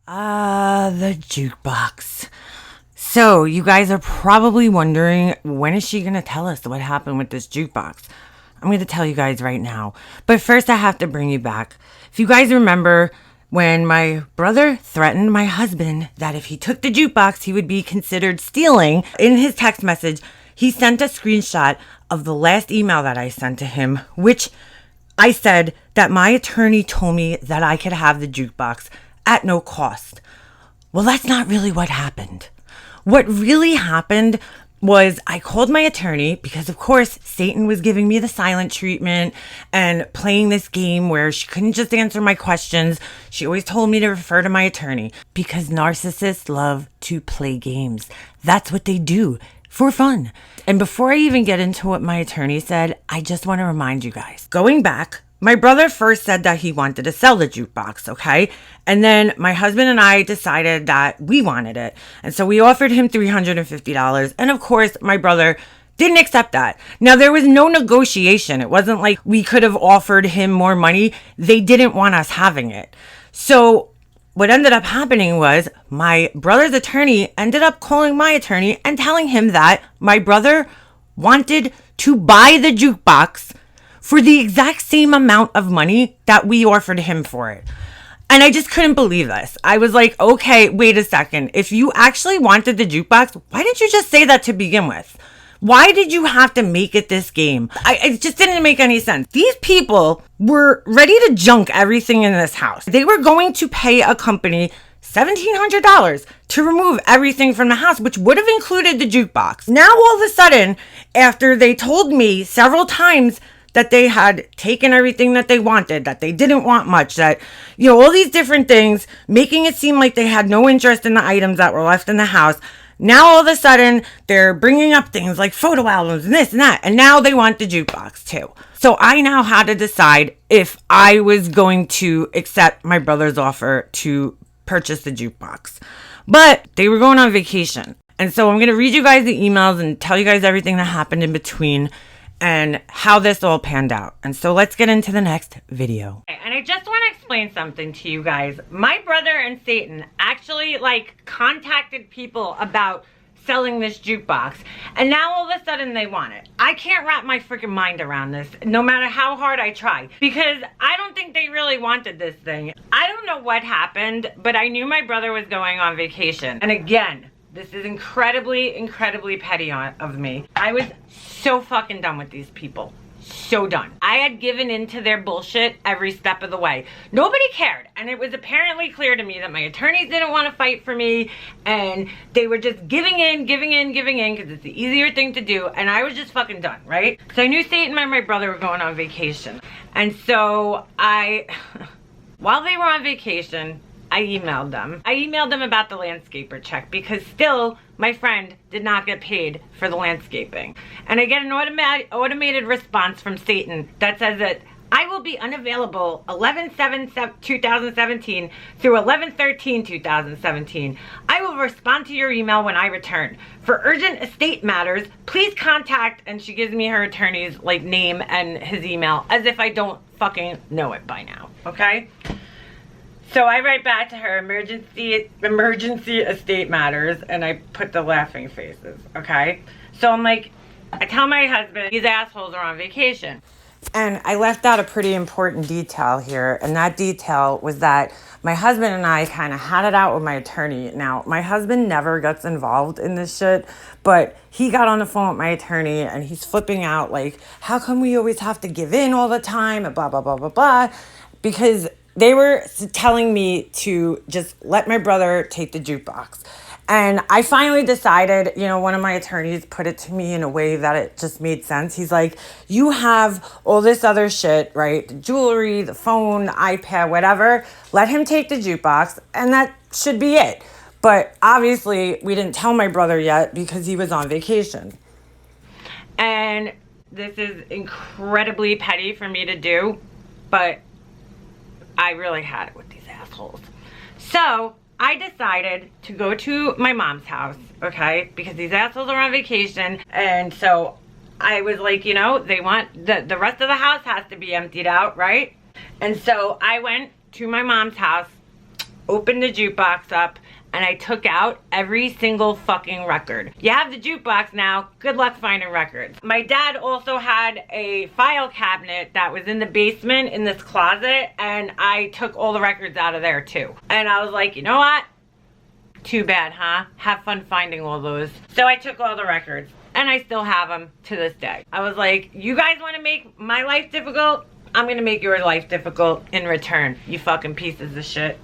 The jukebox. So, you guys are probably wondering, when is she going to tell us what happened with this jukebox? I'm going to tell you guys right now. But first, I have to bring you back. If you guys remember when my brother threatened my husband that if he took the jukebox, he would be considered stealing, in his text message, he sent a screenshot of the last email that I sent to him, which I said that my attorney told me that I could have the jukebox at no cost. Well, that's not really what happened. What really happened was I called my attorney because, of course, Satan was giving me the silent treatment and playing this game where she couldn't just answer my questions. She always told me to refer to my attorney because narcissists love to play games. That's what they do for fun. And before I even get into what my attorney said, I just want to remind you guys, going back, my brother first said that he wanted to sell the jukebox, okay? And then my husband and I decided that we wanted it. And so we offered him $350. And of course, my brother didn't accept that. Now, there was no negotiation. It wasn't like we could have offered him more money. They didn't want us having it. So what ended up happening was my brother's attorney ended up calling my attorney and telling him that my brother wanted to buy the jukebox for the exact same amount of money that we offered him for it. And I just couldn't believe this. I was like, okay, wait a second. If you actually wanted the jukebox, why didn't you just say that to begin with? Why did you have to make it this game? It just didn't make any sense. These people were ready to junk everything in this house. They were going to pay a company $1,700 to remove everything from the house, which would have included the jukebox. Now, all of a sudden, after they told me several times that they had taken everything that they wanted, that they didn't want much, that, all these different things, making it seem like they had no interest in the items that were left in the house. Now, all of a sudden, they're bringing up things like photo albums and this and that, and now they want the jukebox too. So I now had to decide if I was going to accept my brother's offer to purchase the jukebox. But they were going on vacation. And so I'm going to read you guys the emails and tell you guys everything that happened in between and how this all panned out. And so let's get into the next video. And I just want to explain something to you guys. My brother and Satan actually contacted people about selling this jukebox, and now all of a sudden they want it. I can't wrap my freaking mind around this, no matter how hard I try, because I don't think they really wanted this thing. I don't know what happened, but I knew my brother was going on vacation. And again, this is incredibly, incredibly petty of me. I was so fucking done with these people. So done. I had given into their bullshit every step of the way. Nobody cared. And it was apparently clear to me that my attorneys didn't want to fight for me. And they were just giving in, because it's the easier thing to do. And I was just fucking done, right? So I knew Satan and my brother were going on vacation. And so while they were on vacation, I emailed them. I emailed them about the landscaper check because still my friend did not get paid for the landscaping. And I get an automated response from Satan that says that I will be unavailable 11/7/2017 through 11/13/2017. I will respond to your email when I return. For urgent estate matters, please contact, and she gives me her attorney's name and his email as if I don't fucking know it by now, okay? So I write back to her, emergency estate matters, and I put the laughing faces, okay? So I'm like, I tell my husband, these assholes are on vacation. And I left out a pretty important detail here, and that detail was that my husband and I kind of had it out with my attorney. Now, my husband never gets involved in this shit, but he got on the phone with my attorney, and he's flipping out how come we always have to give in all the time, and blah, blah, blah, blah, blah, because they were telling me to just let my brother take the jukebox. And I finally decided, one of my attorneys put it to me in a way that it just made sense. He's like, you have all this other shit, right? The jewelry, the phone, the iPad, whatever. Let him take the jukebox, and that should be it. But obviously, we didn't tell my brother yet because he was on vacation. And this is incredibly petty for me to do, but I really had it with these assholes. So I decided to go to my mom's house, okay? Because these assholes are on vacation. And so I was like, they want, the rest of the house has to be emptied out, right? And so I went to my mom's house opened the jukebox up, and I took out every single fucking record. You have the jukebox now, good luck finding records. My dad also had a file cabinet that was in the basement in this closet, and I took all the records out of there too. And I was like, you know what? Too bad, huh? Have fun finding all those. So I took all the records, and I still have them to this day. I was like, you guys want to make my life difficult? I'm gonna make your life difficult in return, you fucking pieces of shit.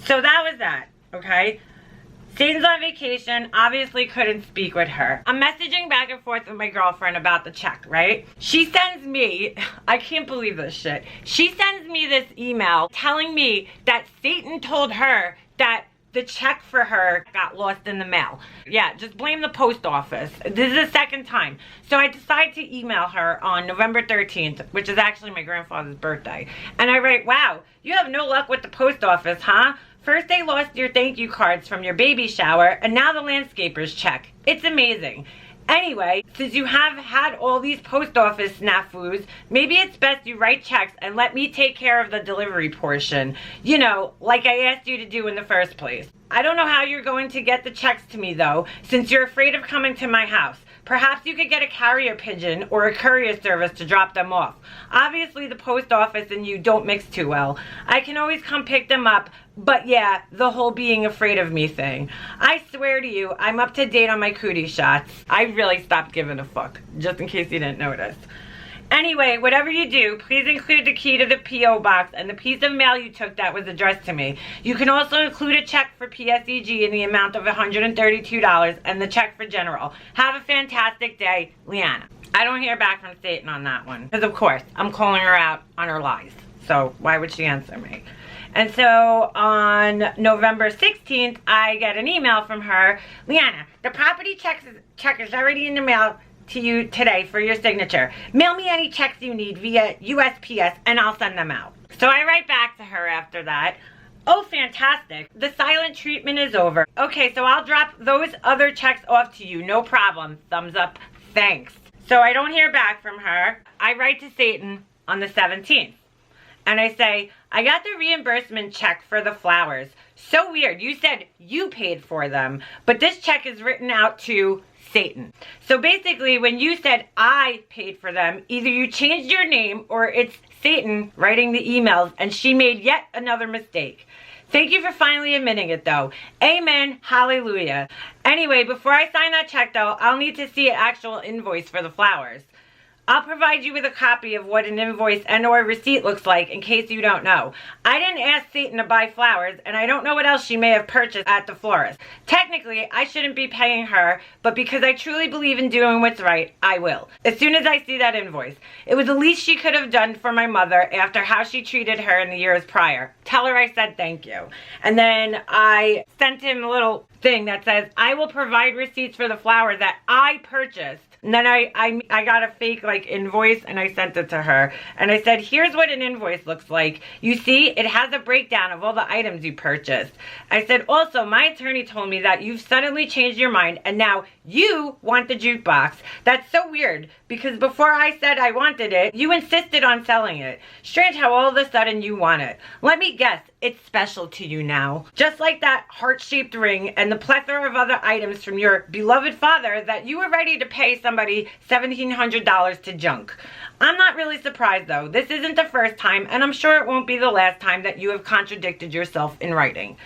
So that was that. Okay, Satan's on vacation, obviously couldn't speak with her. I'm messaging back and forth with my girlfriend about the check, right? She sends me, I can't believe this shit. She sends me this email telling me that Satan told her that the check for her got lost in the mail. Yeah, just blame the post office. This is the second time. So I decided to email her on November 13th, which is actually my grandfather's birthday. And I write, wow, you have no luck with the post office, huh? First they lost your thank you cards from your baby shower, and now the landscaper's check. It's amazing. Anyway, since you have had all these post office snafus, maybe it's best you write checks and let me take care of the delivery portion. You know, like I asked you to do in the first place. I don't know how you're going to get the checks to me though, since you're afraid of coming to my house. Perhaps you could get a carrier pigeon or a courier service to drop them off. Obviously the post office and you don't mix too well. I can always come pick them up, but yeah, the whole being afraid of me thing. I swear to you, I'm up to date on my cootie shots. I really stopped giving a fuck, just in case you didn't notice. Anyway, whatever you do, please include the key to the P.O. box and the piece of mail you took that was addressed to me. You can also include a check for PSEG in the amount of $132 and the check for general. Have a fantastic day, Leanna. I don't hear back from Satan on that one. Because of course, I'm calling her out on her lies. So why would she answer me? And so on November 16th, I get an email from her. Leanna, the property check is already in the mail to you today for your signature. Mail me any checks you need via USPS and I'll send them out. So I write back to her after that. Oh, fantastic. The silent treatment is over. Okay, so I'll drop those other checks off to you. No problem. Thumbs up. Thanks. So I don't hear back from her. I write to Satan on the 17th. And I say, I got the reimbursement check for the flowers. So weird. You said you paid for them, but this check is written out to Satan. So basically, when you said I paid for them, either you changed your name or it's Satan writing the emails and she made yet another mistake. Thank you for finally admitting it though. Amen. Hallelujah. Anyway, before I sign that check though, I'll need to see an actual invoice for the flowers. I'll provide you with a copy of what an invoice and or receipt looks like in case you don't know. I didn't ask Satan to buy flowers and I don't know what else she may have purchased at the florist. Technically, I shouldn't be paying her, but because I truly believe in doing what's right, I will. As soon as I see that invoice. It was the least she could have done for my mother after how she treated her in the years prior. Tell her I said thank you. And then I sent him a little thing that says, I will provide receipts for the flowers that I purchased. And then I got a fake like invoice and I sent it to her. And I said, here's what an invoice looks like. You see, it has a breakdown of all the items you purchased. I said, also, my attorney told me that you've suddenly changed your mind and now you want the jukebox. That's so weird because before I said I wanted it, you insisted on selling it. Strange how all of a sudden you want it. Let me guess, it's special to you now. Just like that heart-shaped ring and the plethora of other items from your beloved father that you were ready to pay somebody $1,700 to junk. I'm not really surprised though. This isn't the first time and I'm sure it won't be the last time that you have contradicted yourself in writing.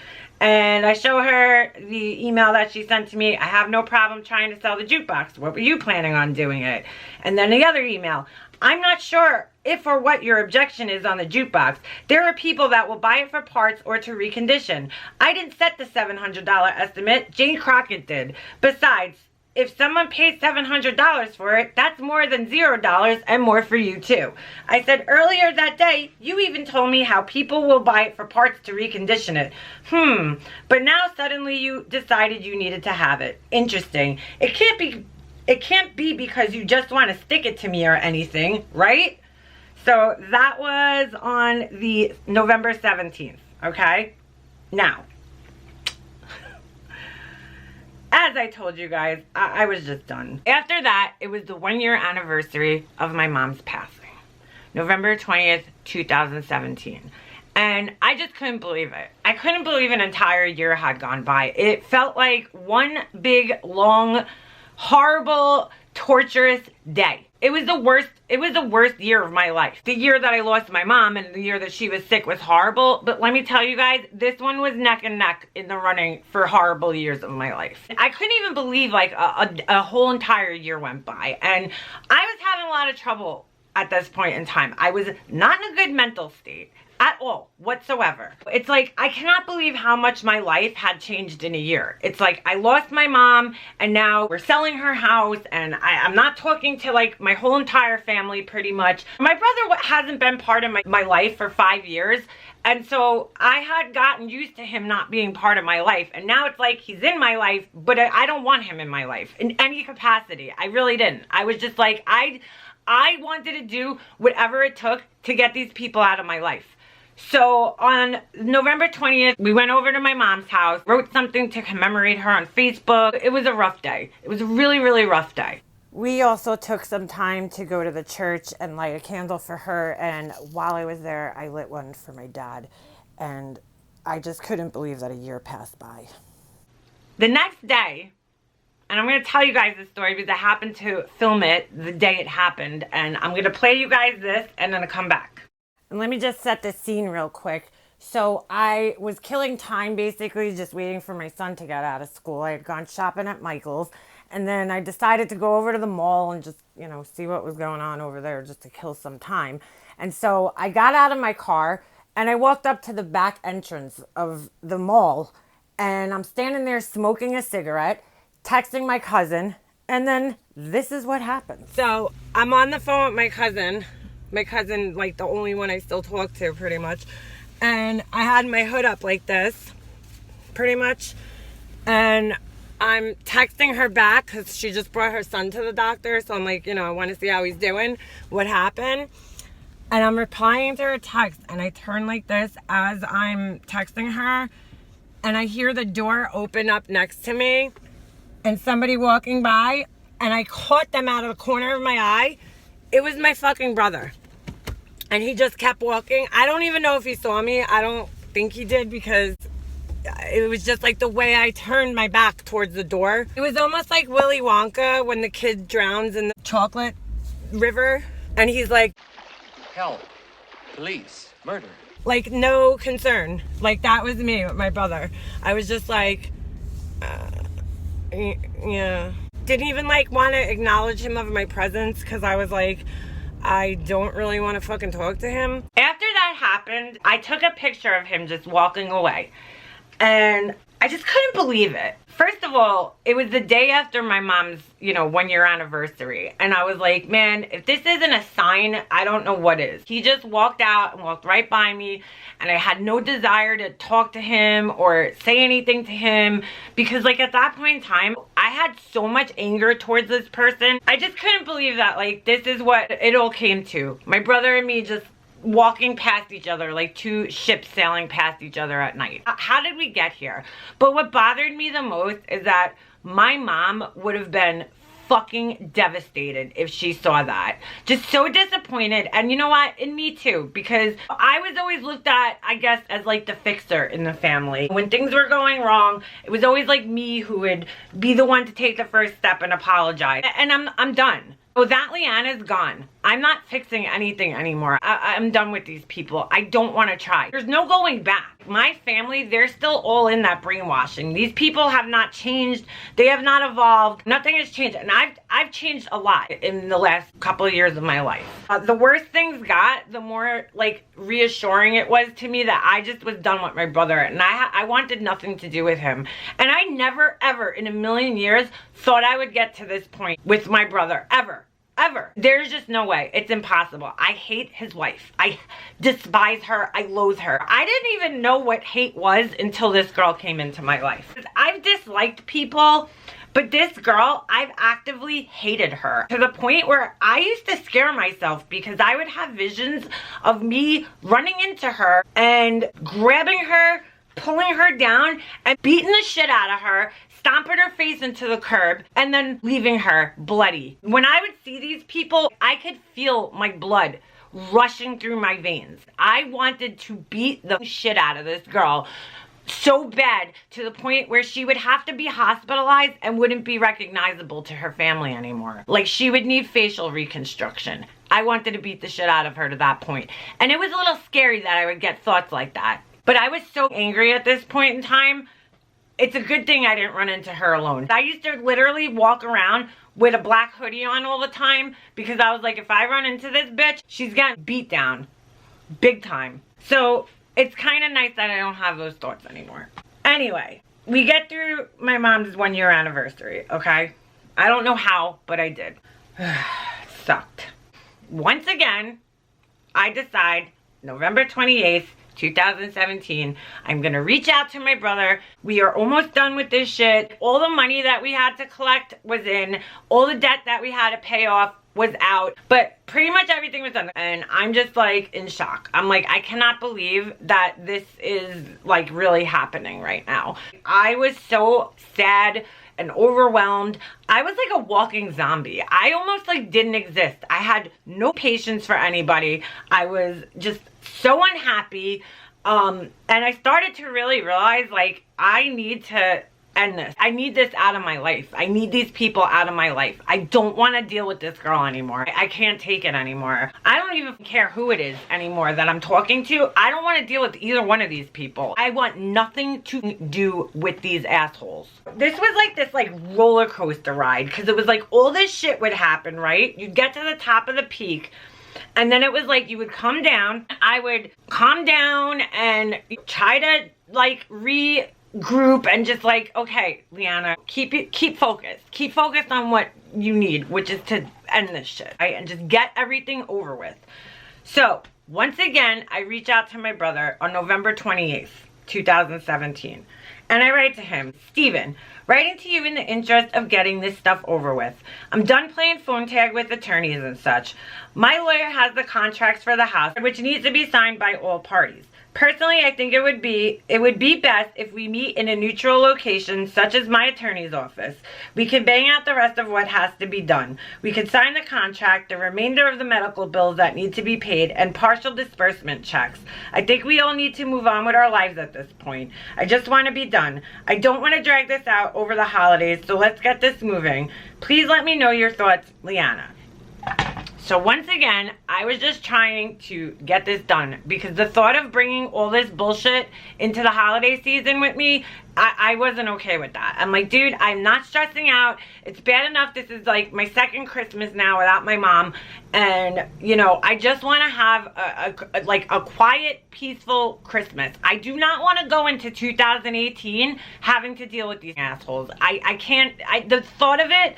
And I show her the email that she sent to me. I have no problem trying to sell the jukebox. What were you planning on doing it? And then the other email. I'm not sure if or what your objection is on the jukebox. There are people that will buy it for parts or to recondition. I didn't set the $700 estimate. Jane Crockett did. Besides, if someone pays $700 for it, that's more than $0 and more for you too. I said earlier that day, you even told me how people will buy it for parts to recondition it. But now suddenly you decided you needed to have it. Interesting. It can't be because you just want to stick it to me or anything, right? So that was on the November 17th, okay? Now, as I told you guys, I was just done. After that, it was the 1-year anniversary of my mom's passing. November 20th, 2017. And I just couldn't believe it. I couldn't believe an entire year had gone by. It felt like one big, long, horrible, torturous day. It was the worst year of my life. The year that I lost my mom and the year that she was sick was horrible. But let me tell you guys, this one was neck and neck in the running for horrible years of my life. I couldn't even believe like a whole entire year went by. And I was having a lot of trouble at this point in time. I was not in a good mental state at all, whatsoever. It's like, I cannot believe how much my life had changed in a year. It's like, I lost my mom, and now we're selling her house, and I'm not talking to like my whole entire family pretty much. My brother hasn't been part of my life for 5 years, and so I had gotten used to him not being part of my life, and now it's like he's in my life, but I don't want him in my life in any capacity. I really didn't. I was just like, I wanted to do whatever it took to get these people out of my life. So on November 20th, we went over to my mom's house, wrote something to commemorate her on Facebook. It was a rough day. It was a really, really rough day. We also took some time to go to the church and light a candle for her. And while I was there, I lit one for my dad. And I just couldn't believe that a year passed by. The next day, and I'm going to tell you guys this story because I happened to film it the day it happened. And I'm going to play you guys this and then I'll come back. And let me just set the scene real quick. So I was killing time basically just waiting for my son to get out of school. I had gone shopping at Michael's, and then I decided to go over to the mall and just, you know, see what was going on over there just to kill some time. And so I got out of my car and I walked up to the back entrance of the mall, and I'm standing there smoking a cigarette, texting my cousin, and then this is what happened. So I'm on the phone with my cousin, like the only one I still talk to pretty much. And I had my hood up like this, pretty much. And I'm texting her back because she just brought her son to the doctor. So I'm like, you know, I want to see how he's doing, what happened. And I'm replying to her text, and I turn like this as I'm texting her. And I hear the door open up next to me and somebody walking by, and I caught them out of the corner of my eye. It was my fucking brother. And he just kept walking. I don't even know if he saw me. I don't think he did, because it was just like the way I turned my back towards the door. It was almost like Willy Wonka when the kid drowns in the chocolate river. And he's like, help, police, murder. Like, no concern. Like, that was me with my brother. I was just like, yeah. Didn't even like want to acknowledge him of my presence, because I was like, I don't really want to fucking talk to him. After that happened, I took a picture of him just walking away. And I just couldn't believe it. First of all, it was the day after my mom's, 1-year anniversary. And I was like, man, if this isn't a sign, I don't know what is. He just walked out and walked right by me. And I had no desire to talk to him or say anything to him. Because like at that point in time, I had so much anger towards this person. I just couldn't believe that like this is what it all came to. My brother and me just walking past each other like two ships sailing past each other at night. How did we get here? But what bothered me the most is that my mom would have been fucking devastated if she saw that. Just so disappointed. And you know what? And me too, because I was always looked at, I guess, as like the fixer in the family. When things were going wrong, it was always like me who would be the one to take the first step and apologize. And I'm done. So that Leanna's gone. I'm not fixing anything anymore. I'm done with these people. I don't want to try. There's no going back. My family, they're still all in that brainwashing. These people have not changed. They have not evolved. Nothing has changed. And I've changed a lot in the last couple of years of my life. The worse things got, the more like reassuring it was to me that I just was done with my brother. And I wanted nothing to do with him. And I never, ever in a million years thought I would get to this point with my brother. Ever. There's just no way. It's impossible. I hate his wife. I despise her. I loathe her. I didn't even know what hate was until this girl came into my life. I've disliked people, but this girl, I've actively hated her to the point where I used to scare myself because I would have visions of me running into her and grabbing her, pulling her down and beating the shit out of her, stomping her face into the curb, and then leaving her bloody. When I would see these people, I could feel my blood rushing through my veins. I wanted to beat the shit out of this girl so bad to the point where she would have to be hospitalized and wouldn't be recognizable to her family anymore. Like, she would need facial reconstruction. I wanted to beat the shit out of her to that point. And it was a little scary that I would get thoughts like that. But I was so angry at this point in time. It's a good thing I didn't run into her alone. I used to literally walk around with a black hoodie on all the time because I was like, if I run into this bitch, she's getting beat down. Big time. So it's kind of nice that I don't have those thoughts anymore. Anyway, we get through my mom's 1-year anniversary, okay? I don't know how, but I did. It sucked. Once again, I decide November 28th, 2017, I'm gonna reach out to my brother. We are almost done with this shit. All the money that we had to collect was in. All the debt that we had to pay off was out. But pretty much everything was done. And I'm just like in shock. I'm like, I cannot believe that this is like really happening right now. I was so sad and overwhelmed. I was like a walking zombie. I almost like didn't exist. I had no patience for anybody. I was just so unhappy. And I started to really realize like I need to end this. I need this out of my life. I need these people out of my life. I don't want to deal with this girl anymore. I can't take it anymore. I don't even care who it is anymore that I'm talking to. I don't want to deal with either one of these people. I want nothing to do with these assholes. This was like this like roller coaster ride because it was like all this shit would happen, right? You'd get to the top of the peak and then it was like you would come down. I would calm down and try to like regroup and just like, okay, Leanna, keep focused. Keep focused on what you need, which is to end this shit, right? And just get everything over with. So once again, I reach out to my brother on November 28th, 2017. And I write to him, Steven, writing to you in the interest of getting this stuff over with. I'm done playing phone tag with attorneys and such. My lawyer has the contracts for the house, which needs to be signed by all parties. Personally, I think it would be best if we meet in a neutral location, such as my attorney's office. We can bang out the rest of what has to be done. We can sign the contract, the remainder of the medical bills that need to be paid, and partial disbursement checks. I think we all need to move on with our lives at this point. I just want to be done. I don't want to drag this out over the holidays, so let's get this moving. Please let me know your thoughts, Leanna. So once again, I was just trying to get this done because the thought of bringing all this bullshit into the holiday season with me, I wasn't okay with that. I'm like, dude, I'm not stressing out. It's bad enough this is like my second Christmas now without my mom. And, you know, I just want to have a quiet, peaceful Christmas. I do not want to go into 2018 having to deal with these assholes. I can't, the thought of it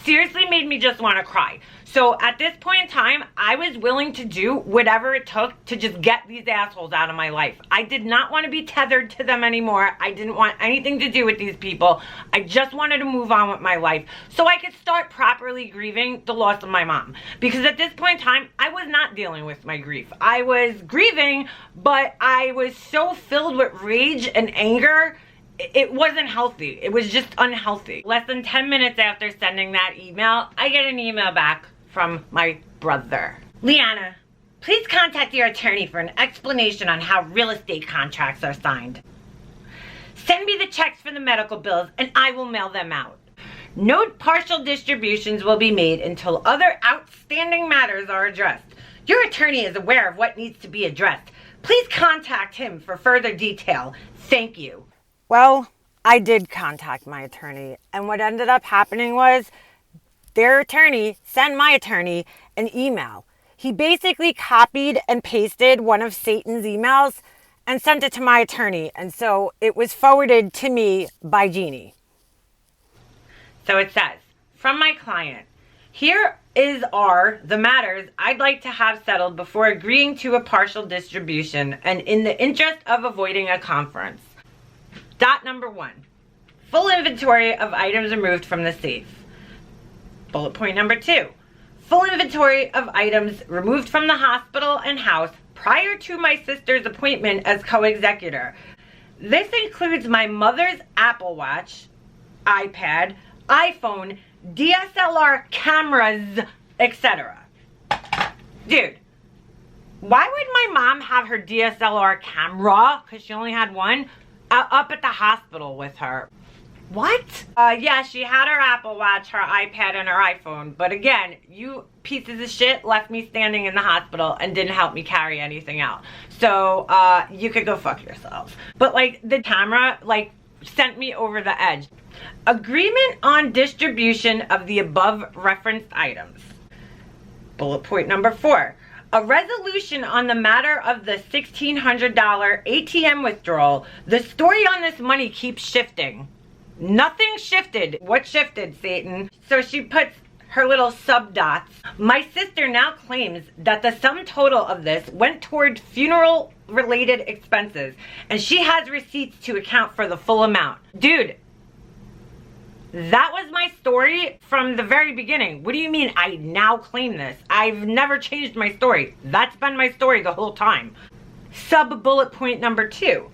seriously made me just want to cry. So at this point in time, I was willing to do whatever it took to just get these assholes out of my life. I did not want to be tethered to them anymore. I didn't want anything to do with these people. I just wanted to move on with my life so I could start properly grieving the loss of my mom. Because at this point in time, I was not dealing with my grief. I was grieving, but I was so filled with rage and anger. It wasn't healthy. It was just unhealthy. Less than 10 minutes after sending that email, I get an email back from my brother. Leanna, please contact your attorney for an explanation on how real estate contracts are signed. Send me the checks for the medical bills and I will mail them out. No partial distributions will be made until other outstanding matters are addressed. Your attorney is aware of what needs to be addressed. Please contact him for further detail. Thank you. Well, I did contact my attorney, and what ended up happening was their attorney sent my attorney an email. He basically copied and pasted one of Satan's emails and sent it to my attorney, and so it was forwarded to me by Jeannie. So it says, from my client, here are the matters I'd like to have settled before agreeing to a partial distribution and in the interest of avoiding a conference. Dot number 1, full inventory of items removed from the safe. Bullet point number 2, full inventory of items removed from the hospital and house prior to my sister's appointment as co-executor. This includes my mother's Apple Watch, iPad, iPhone, DSLR cameras, etc. Dude, Why would my mom have her DSLR camera, because she only had one, up at the hospital with her? What? Yeah, she had her Apple Watch, her iPad, and her iPhone. But again, you pieces of shit left me standing in the hospital and didn't help me carry anything out. So, you could go fuck yourselves. But, like, the camera, like, sent me over the edge. Agreement on distribution of the above referenced items. Bullet point number 4. A resolution on the matter of the $1,600 ATM withdrawal. The story on this money keeps shifting. Nothing shifted. What shifted, Satan? So she puts her little sub dots. My sister now claims that the sum total of this went toward funeral related expenses, and she has receipts to account for the full amount. Dude, that was my story from the very beginning. What do you mean I now claim this? I've never changed my story. That's been my story the whole time. Sub bullet point number 2.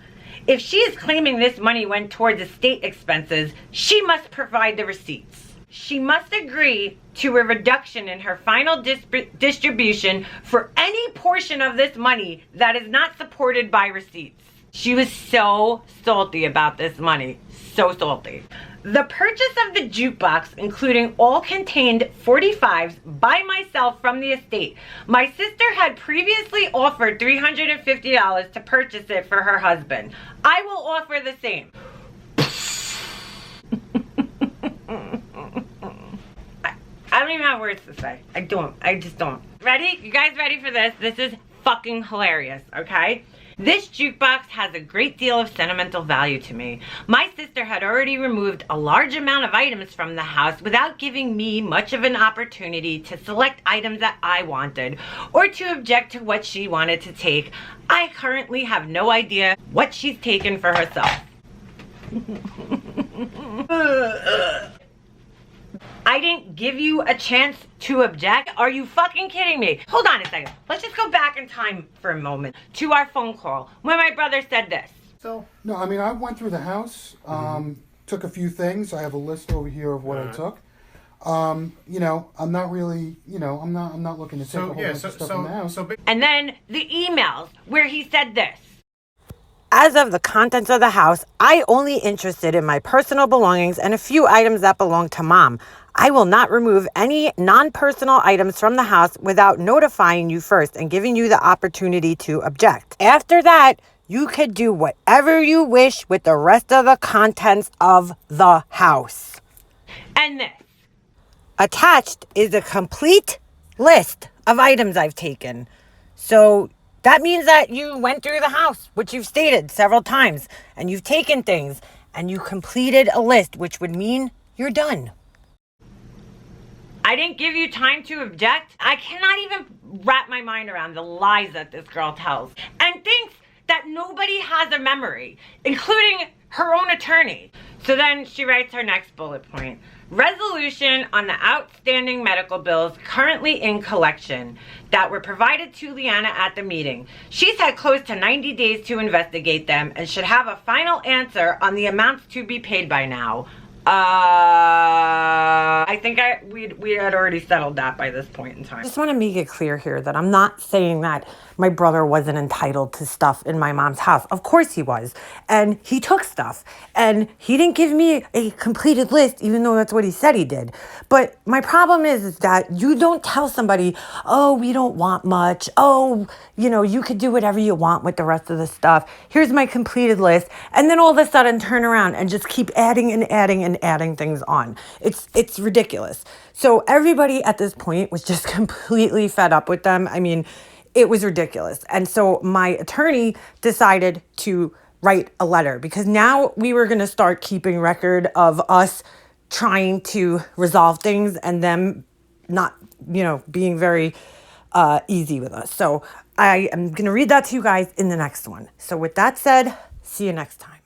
If she is claiming this money went towards estate expenses, she must provide the receipts. She must agree to a reduction in her final distribution for any portion of this money that is not supported by receipts. She was so salty about this money. So salty. The purchase of the jukebox, including all contained 45s by myself from the estate. My sister had previously offered $350 to purchase it for her husband. I will offer the same. I don't even have words to say. I just don't. Ready? You guys ready for this? This is fucking hilarious, okay? This jukebox has a great deal of sentimental value to me. My sister had already removed a large amount of items from the house without giving me much of an opportunity to select items that I wanted or to object to what she wanted to take. I currently have no idea what she's taken for herself. I didn't give you a chance to object? Are you fucking kidding me? Hold on a second. Let's just go back in time for a moment to our phone call when my brother said this. So, no, I mean, I went through the house, took a few things. I have a list over here of what I took. You know, I'm not really, you know, I'm not looking to take a whole bunch of stuff in the house. And then the emails where he said this. As of the contents of the house, I only interested in my personal belongings and a few items that belong to Mom. I will not remove any non-personal items from the house without notifying you first and giving you the opportunity to object. After that, you could do whatever you wish with the rest of the contents of the house. And this. Attached is a complete list of items I've taken. So that means that you went through the house, which you've stated several times, and you've taken things, and you completed a list, which would mean you're done. I didn't give you time to object. I cannot even wrap my mind around the lies that this girl tells, and thinks that nobody has a memory, including her own attorney. So then she writes her next bullet point. Resolution on the outstanding medical bills currently in collection that were provided to Leanna at the meeting. She's had close to 90 days to investigate them and should have a final answer on the amounts to be paid by now. I think we had already settled that by this point in time. I just want to make it clear here that I'm not saying that my brother wasn't entitled to stuff in my mom's house. Of course he was. And he took stuff. And he didn't give me a completed list, even though that's what he said he did. But my problem is that you don't tell somebody, oh, we don't want much. Oh, you know, you could do whatever you want with the rest of the stuff. Here's my completed list. And then all of a sudden turn around and just keep adding and adding and adding things on. It's ridiculous. So everybody at this point was just completely fed up with them. I mean, it was ridiculous. And so my attorney decided to write a letter because now we were going to start keeping record of us trying to resolve things and them not, you know, being very easy with us. So I am going to read that to you guys in the next one. So with that said, see you next time.